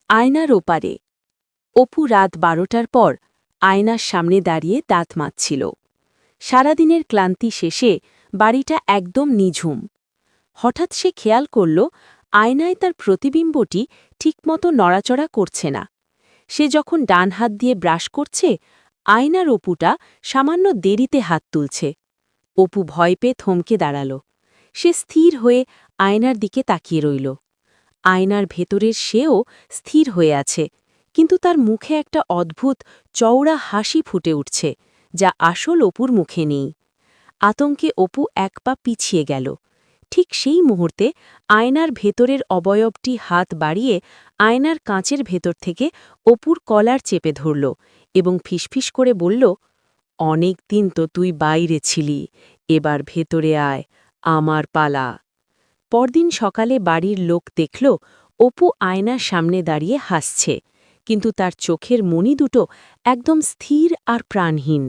আয়নার ওপারে অপু রাত 12টার পর আয়নার সামনে দাঁড়িয়ে দাঁত মাজছিল। সারাদিনের ক্লান্তি শেষে বাড়িটা একদম নিঝুম। হঠাৎ সে খেয়াল করল আয়নায় তার প্রতিবিম্বটি ঠিকমতো নড়াচড়া করছে না। সে যখন ডান হাত দিয়ে ব্রাশ করছে, আয়নার অপুটা সামান্য দেরিতে হাত তুলছে। অপু ভয় পেয়ে থমকে দাঁড়াল। সে স্থির হয়ে আয়নার দিকে তাকিয়ে রইল। আয়নার ভেতরের সেও স্থির হয়ে আছে, কিন্তু তার মুখে একটা অদ্ভুত চওড়া হাসি ফুটে উঠছে, যা আসল অপুর মুখে নেই। আতঙ্কে অপু এক পা পিছিয়ে গেল। ঠিক সেই মুহূর্তে আয়নার ভেতরের অবয়বটি হাত বাড়িয়ে আয়নার কাঁচের ভেতর থেকে অপুর কলার চেপে ধরল এবং ফিসফিস করে বলল, অনেক দিন তো তুই বাইরে ছিলি, এবার ভেতরে আয়, আমার পালা। পরদিন সকালে বাড়ির লোক দেখল অপু আয়নার সামনে দাঁড়িয়ে হাসছে, কিন্তু তার চোখের মণি দুটো একদম স্থির আর প্রাণহীন।